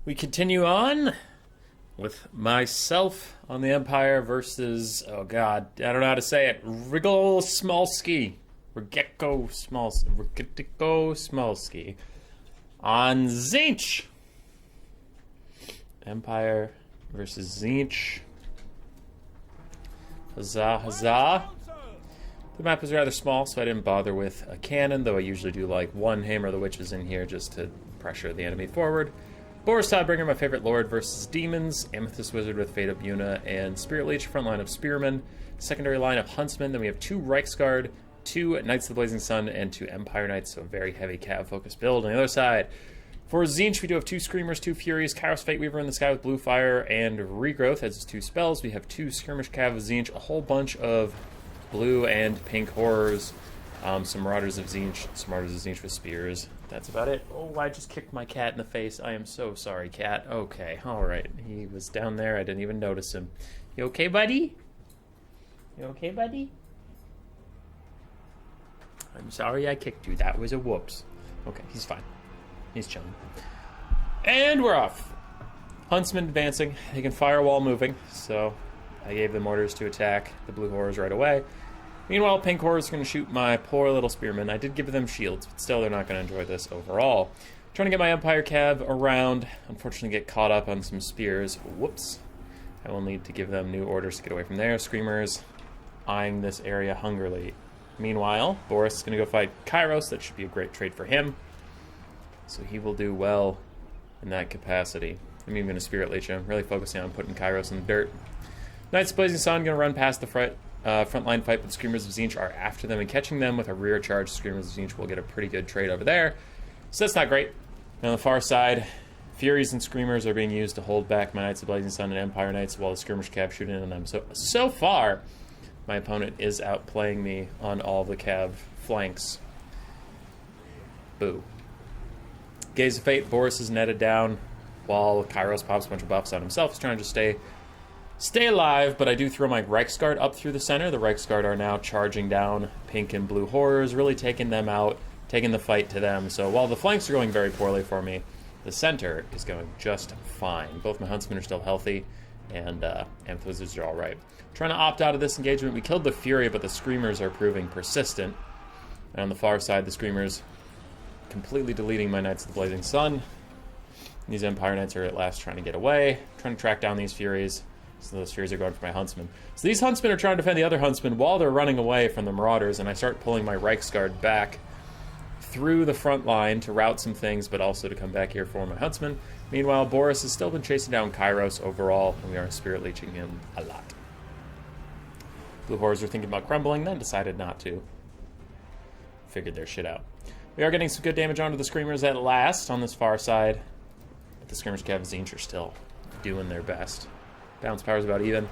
We continue on with myself on the Empire versus, oh god, I don't know how to say it, Rigel Smolsky. Rigecko Smolsky. On Tzeentch. Empire versus Tzeentch. Huzzah, huzzah. The map is rather small, so I didn't bother with a cannon, though I usually do like one Hammer of the Witches in here just to pressure the enemy forward. Boris Tidebringer, my favorite lord, versus demons. Amethyst Wizard with Fate of Yuna and Spirit Leech, front line of Spearmen. Secondary line of Huntsmen. Then we have 2 Reiksguard, 2 Knights of the Blazing Sun, and 2 Empire Knights, so a very heavy cav-focused build. On the other side, for Tzeentch, we do have 2 Screamers, 2 Furies, Kairos Fate Weaver in the sky with Blue Fire, and Regrowth as his 2 spells. We have 2 Skirmish Cav of Tzeentch, a whole bunch of blue and pink horrors, some Marauders of Tzeentch with spears. That's about it. Oh, I just kicked my cat in the face. I am so sorry, cat. Okay, alright. He was down there. I didn't even notice him. You okay, buddy? You okay, buddy? I'm sorry I kicked you. That was a whoops. Okay, he's fine. He's chilling. And we're off. Huntsman advancing. They can firewall moving, so I gave them orders to attack the blue horrors right away. Meanwhile, pink horrors are going to shoot my poor little spearmen. I did give them shields, but still they're not going to enjoy this overall. Trying to get my Empire Cav around. Unfortunately, get caught up on some spears. Whoops. I will need to give them new orders to get away from there. Screamers eyeing this area hungrily. Meanwhile, Boris is going to go fight Kairos. That should be a great trade for him. So he will do well in that capacity. I'm even going to Spirit Leech him. Really focusing on putting Kairos in the dirt. Knights of Blazing Sun going to run past the front line fight, but the Screamers of Tzeentch are after them, and catching them with a rear charge, Screamers of Tzeentch will get a pretty good trade over there. So that's not great. And on the far side, Furies and Screamers are being used to hold back my Knights of Blazing Sun and Empire Knights while the Skirmish Cav shoot in on them. So far, my opponent is outplaying me on all the Cav flanks. Boo. Gaze of Fate, Boris is netted down while Kairos pops a bunch of buffs on himself. He's trying to just stay alive, but I do throw my Reiksguard up through the center. The Reiksguard are now charging down pink and blue horrors, really taking them out, taking the fight to them. So while the flanks are going very poorly for me, the center is going just fine. Both my Huntsmen are still healthy, and Amethyst Wizards are alright. Trying to opt out of this engagement. We killed the Fury, but the Screamers are proving persistent. And on the far side, the Screamers completely deleting my Knights of the Blazing Sun. These Empire Knights are at last trying to get away, trying to track down these Furies. So those Furies are going for my Huntsmen. So these Huntsmen are trying to defend the other Huntsmen while they're running away from the Marauders, and I start pulling my Reiksguard back through the front line to route some things, but also to come back here for my Huntsmen. Meanwhile, Boris has still been chasing down Kairos overall, and we are Spirit Leeching him a lot. Blue Horrors are thinking about crumbling, then decided not to. Figured their shit out. We are getting some good damage onto the Screamers at last on this far side, but the Skirmish Cav Tzeentch are still doing their best. Balance power is about even.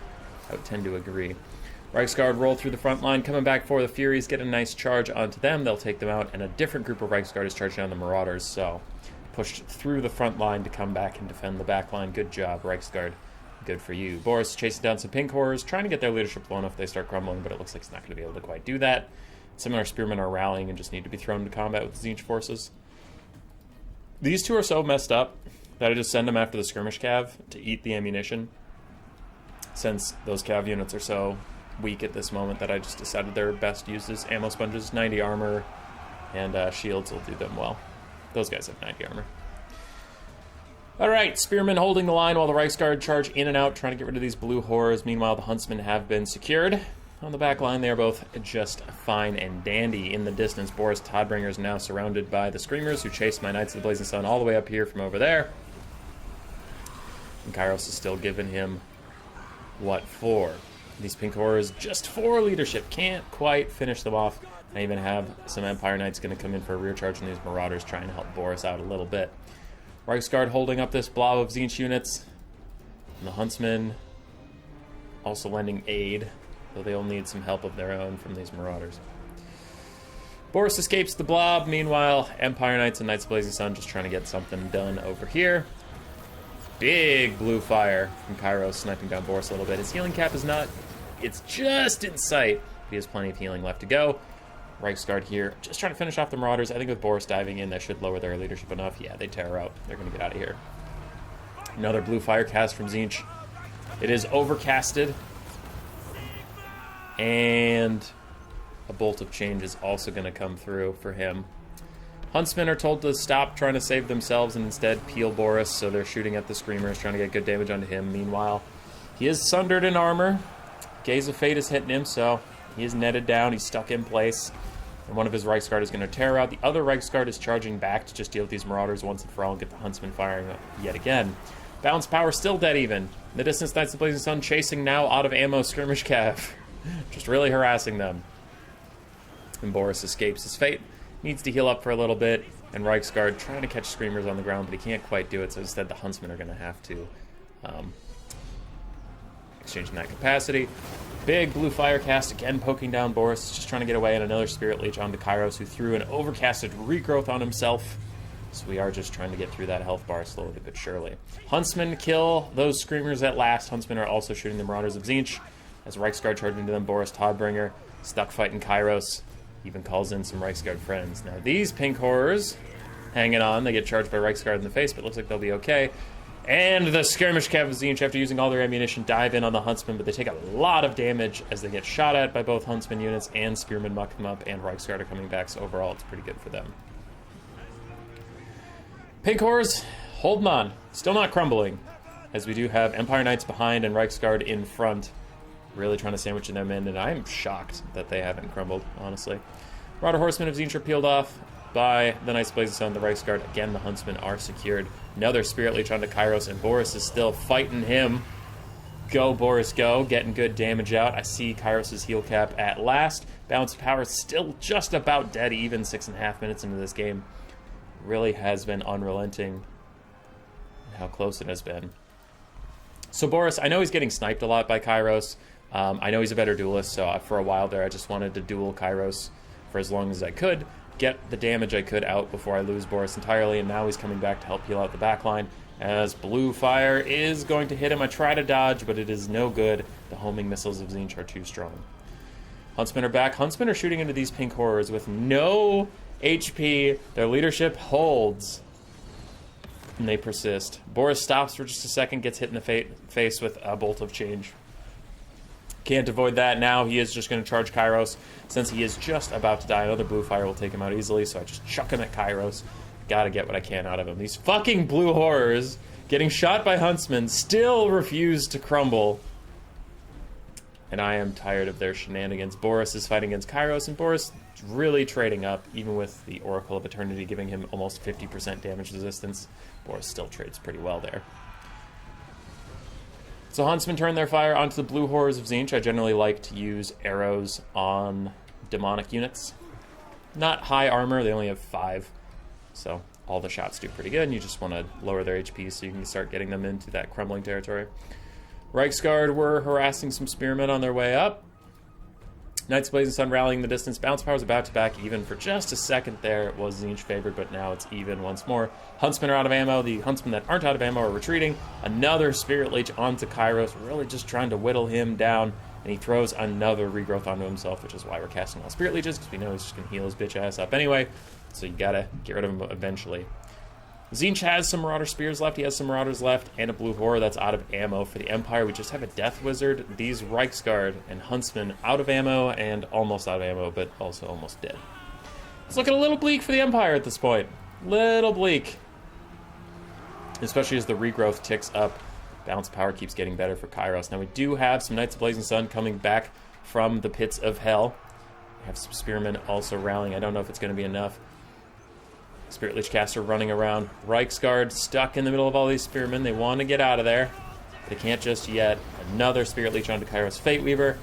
I would tend to agree. Reiksguard roll through the front line, coming back for the Furies, get a nice charge onto them. They'll take them out, and a different group of Reiksguard is charging down the Marauders, so pushed through the front line to come back and defend the back line. Good job, Reiksguard. Good for you. Boris chasing down some pink horrors, trying to get their leadership blown if they start crumbling, but it looks like he's not going to be able to quite do that. Some of our Spearmen are rallying and just need to be thrown into combat with the Tzeentch forces. These two are so messed up that I just send them after the Skirmish Cav to eat the ammunition, since those Cav units are so weak at this moment that I just decided their best use is ammo sponges. 90 armor and shields will do them well. Those guys have 90 armor. Alright, Spearmen holding the line while the Reiksguard charge in and out, trying to get rid of these blue horrors. Meanwhile, the Huntsmen have been secured. On the back line, they are both just fine and dandy. In the distance, Boris Tidebringer is now surrounded by the Screamers, who chased my Knights of the Blazing Sun all the way up here from over there. And Kairos is still giving him what for? These pink horrors just for leadership. Can't quite finish them off. I even have some Empire Knights going to come in for a rear charge on these Marauders, trying to help Boris out a little bit. Reiksguard holding up this blob of Tzeentch units. And the Huntsmen also lending aid, though they'll need some help of their own from these Marauders. Boris escapes the blob. Meanwhile, Empire Knights and Knights of Blazing Sun just trying to get something done over here. Big blue fire from Kairos sniping down Boris a little bit. His healing cap is not... It's just in sight. He has plenty of healing left to go. Reiksguard here, just trying to finish off the Marauders. I think with Boris diving in, that should lower their leadership enough. Yeah, they tear her out. They're going to get out of here. Another blue fire cast from Tzeentch. It is overcasted. And a bolt of change is also going to come through for him. Huntsmen are told to stop trying to save themselves and instead peel Boris, so they're shooting at the Screamers, trying to get good damage onto him. Meanwhile, he is sundered in armor. Gaze of Fate is hitting him, so he is netted down. He's stuck in place. And one of his Reichsguard is going to tear out. The other Reichsguard is charging back to just deal with these Marauders once and for all and get the Huntsman firing yet again. Balance power still dead even. In the distance, Knights of the Blazing Sun chasing now out of ammo skirmish cav. Just really harassing them. And Boris escapes his fate. Needs to heal up for a little bit. And Reichsguard trying to catch Screamers on the ground, but he can't quite do it. So instead, the Huntsmen are going to have to exchange in that capacity. Big blue fire cast again poking down Boris, just trying to get away, and another Spirit Leech onto Kairos, who threw an overcasted regrowth on himself. So we are just trying to get through that health bar slowly but surely. Huntsmen kill those Screamers at last. Huntsmen are also shooting the Marauders of Tzeentch. As Reichsguard charging into them, Boris Toddbringer stuck fighting Kairos. Even calls in some Reichsguard friends. Now these pink horrors hanging on. They get charged by Reichsguard in the face, but looks like they'll be okay. And the skirmish cav of Tzeentch, after using all their ammunition, dive in on the Huntsmen, but they take a lot of damage as they get shot at by both Huntsman units, and Spearmen muck them up, and Reichsguard are coming back, so overall it's pretty good for them. Pink horrors holding on. Still not crumbling, as we do have Empire Knights behind and Reichsguard in front, really trying to sandwich them in, and I'm shocked that they haven't crumbled, honestly. Marauder Horsemen of Tzeentch are peeled off by the Knights of Blazing Sun, the Reichsguard. Again, the Huntsmen are secured. Another Spirit Leech onto Kairos, and Boris is still fighting him. Go, Boris, go. Getting good damage out. I see Kairos' heal cap at last. Balance of power still just about dead even 6.5 minutes into this game. Really has been unrelenting in how close it has been. So Boris, I know he's getting sniped a lot by Kairos. I know he's a better duelist, so for a while there I just wanted to duel Kairos for as long as I could, get the damage I could out before I lose Boris entirely, and now he's coming back to help heal out the backline as blue fire is going to hit him. I try to dodge, but it is no good. The homing missiles of Tzeentch are too strong. Huntsmen are back. Huntsmen are shooting into these pink horrors with no HP. Their leadership holds, and they persist. Boris stops for just a second, gets hit in the face with a bolt of change. Can't avoid that. Now he is just going to charge Kairos. Since he is just about to die, another blue fire will take him out easily, so I just chuck him at Kairos. Gotta get what I can out of him. These fucking blue horrors getting shot by Huntsmen still refuse to crumble. And I am tired of their shenanigans. Boris is fighting against Kairos, and Boris is really trading up, even with the Oracle of Eternity giving him almost 50% damage resistance. Boris still trades pretty well there. So Huntsmen turn their fire onto the blue horrors of Tzeentch. I generally like to use arrows on demonic units. Not high armor, they only have 5. So all the shots do pretty good, and you just want to lower their HP so you can start getting them into that crumbling territory. Reichsguard were harassing some spearmen on their way up. Knights of Blazing Sun rallying the distance. Bounce power is about to back even. For just a second there, it was Tzeentch favored, but now it's even once more. Huntsmen are out of ammo. The Huntsmen that aren't out of ammo are retreating. Another Spirit Leech onto Kairos, really just trying to whittle him down, and he throws another regrowth onto himself, which is why we're casting all Spirit Leeches, because we know he's just going to heal his bitch ass up anyway, so you gotta get rid of him eventually. Tzeentch has some Marauder Spears left, he has some Marauders left, and a Blue Horror that's out of ammo. For the Empire, we just have a Death Wizard, these Reichsguard and Huntsmen out of ammo, and almost out of ammo, but also almost dead. It's looking a little bleak for the Empire at this point. Little bleak. Especially as the regrowth ticks up. Balance power keeps getting better for Kairos. Now we do have some Knights of Blazing Sun coming back from the pits of hell. We have some Spearmen also rallying. I don't know if it's going to be enough. Spirit Leech caster running around. Reichsguard stuck in the middle of all these Spearmen. They want to get out of there. They can't just yet. Another Spirit Leech onto Kairos Fate Weaver.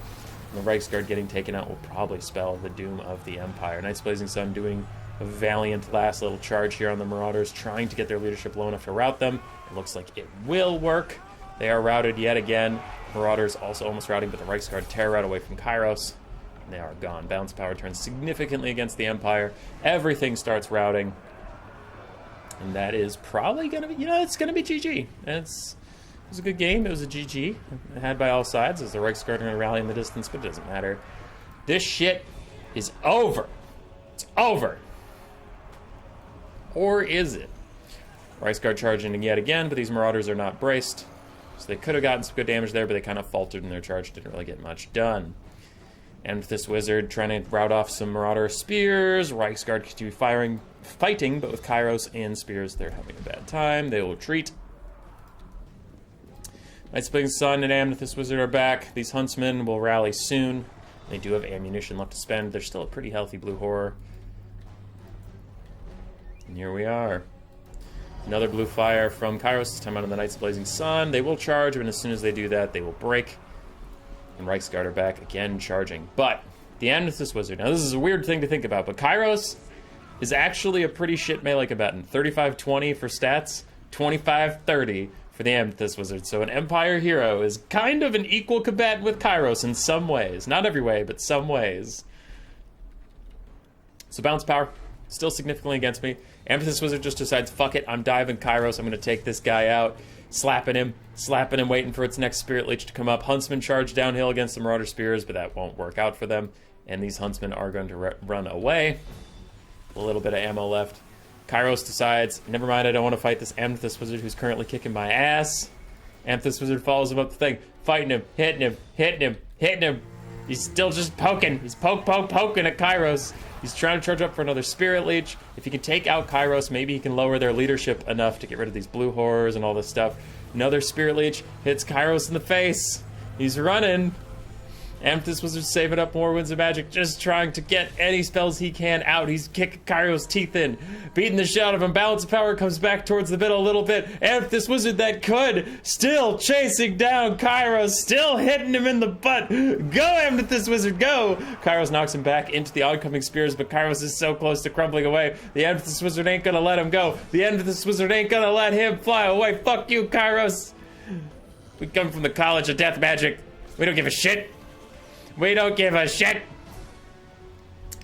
And the Reichsguard getting taken out will probably spell the doom of the Empire. Knights of Blazing Sun doing a valiant last little charge here on the Marauders, trying to get their leadership low enough to rout them. It looks like it will work. They are routed yet again. Marauders also almost routing, but the Reichsguard tear right away from Kairos. And they are gone. Balance power turns significantly against the Empire. Everything starts routing. And that is probably going to be, it's going to be GG. It was a good game. It was a GG. Had by all sides as the Reichsguard are going to rally in the distance, but it doesn't matter. This shit is over. It's over. Or is it? Rice Guard charging yet again, but these Marauders are not braced. So they could have gotten some good damage there, but they kind of faltered in their charge. Didn't really get much done. Amethyst Wizard trying to rout off some Marauder Spears. Reichsguard continue fighting, but with Kairos and Spears, they're having a bad time. They will retreat. Nightsplaining Sun and Amethyst Wizard are back. These Huntsmen will rally soon. They do have ammunition left to spend. They're still a pretty healthy Blue Horror. And here we are. Another Blue Fire from Kairos, this time out of the Knights Blazing Sun. They will charge, and as soon as they do that, they will break. And Reichsguard are back again charging. But the Amethyst Wizard, now this is a weird thing to think about, but Kairos is actually a pretty shit melee combatant. 35-20 for stats, 25-30 for the Amethyst Wizard. So an Empire hero is kind of an equal combatant with Kairos in some ways. Not every way, but some ways. So balance power, still significantly against me. Amethyst Wizard just decides, fuck it, I'm diving Kairos, I'm going to take this guy out. Slapping him, waiting for its next Spirit Leech to come up. Huntsmen charge downhill against the Marauder Spears, but that won't work out for them. And these Huntsmen are going to run away. A little bit of ammo left. Kairos decides, never mind, I don't want to fight this Amethyst Wizard who's currently kicking my ass. Amethyst Wizard follows him up the thing, fighting him, hitting him. He's still just poking. He's poking at Kairos. He's trying to charge up for another Spirit Leech. If he can take out Kairos, maybe he can lower their leadership enough to get rid of these Blue Horrors and all this stuff. Another Spirit Leech hits Kairos in the face. He's running. Amethyst Wizard saving up more Winds of Magic, just trying to get any spells he can out. He's kicking Kairos' teeth in, beating the shit out of him. Balance of Power comes back towards the middle a little bit. Amethyst Wizard that could, still chasing down Kairos, still hitting him in the butt. Go, Amethyst Wizard, go! Kairos knocks him back into the oncoming spears, but Kairos is so close to crumbling away. The Amethyst Wizard ain't gonna let him go. The Amethyst Wizard ain't gonna let him fly away. Fuck you, Kairos. We come from the College of Death Magic. We don't give a shit. We don't give a shit.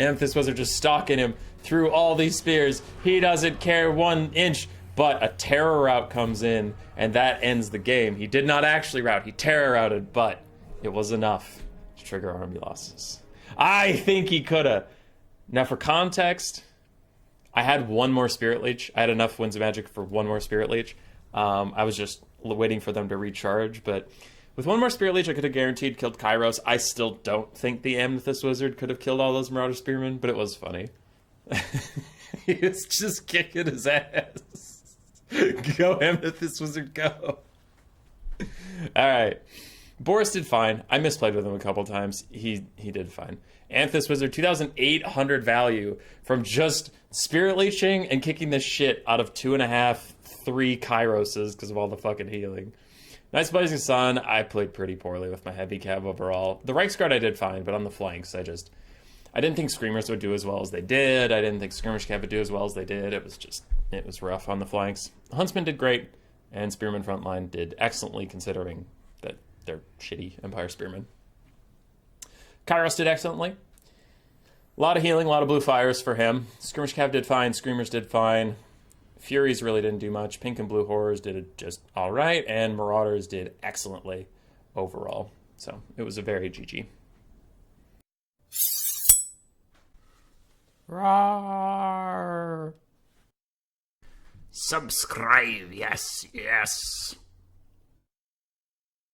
Amethyst Wizard just stalking him through all these spears. He doesn't care 1 inch, but a terror rout comes in, and that ends the game. He did not actually rout, he terror routed, but it was enough to trigger army losses. I think he coulda. Now for context, I had 1 more Spirit Leech. I had enough Winds of Magic for 1 more Spirit Leech. I was just waiting for them to recharge, but with 1 more Spirit Leech, I could have guaranteed killed Kairos. I still don't think the Amethyst Wizard could have killed all those Marauder Spearmen, but it was funny. He was just kicking his ass. Go, Amethyst Wizard, go. Alright. Boris did fine. I misplayed with him a couple times. He did fine. Amethyst Wizard, 2,800 value from just Spirit Leeching and kicking the shit out of 2.5, 3 Kairoses because of all the fucking healing. Knights Blazing Sun, I played pretty poorly with my heavy cav overall. The Reichsguard I did fine, but on the flanks, I didn't think Screamers would do as well as they did. I didn't think Skirmish Cav would do as well as they did. It was rough on the flanks. Huntsmen did great, and Spearman Frontline did excellently considering that they're shitty Empire Spearmen. Kairos did excellently. A lot of healing, a lot of blue fires for him. Skirmish Cav did fine, Screamers did fine. Furies really didn't do much. Pink and Blue Horrors did it just all right, and Marauders did excellently overall. So it was a very GG. Roar! Subscribe, yes.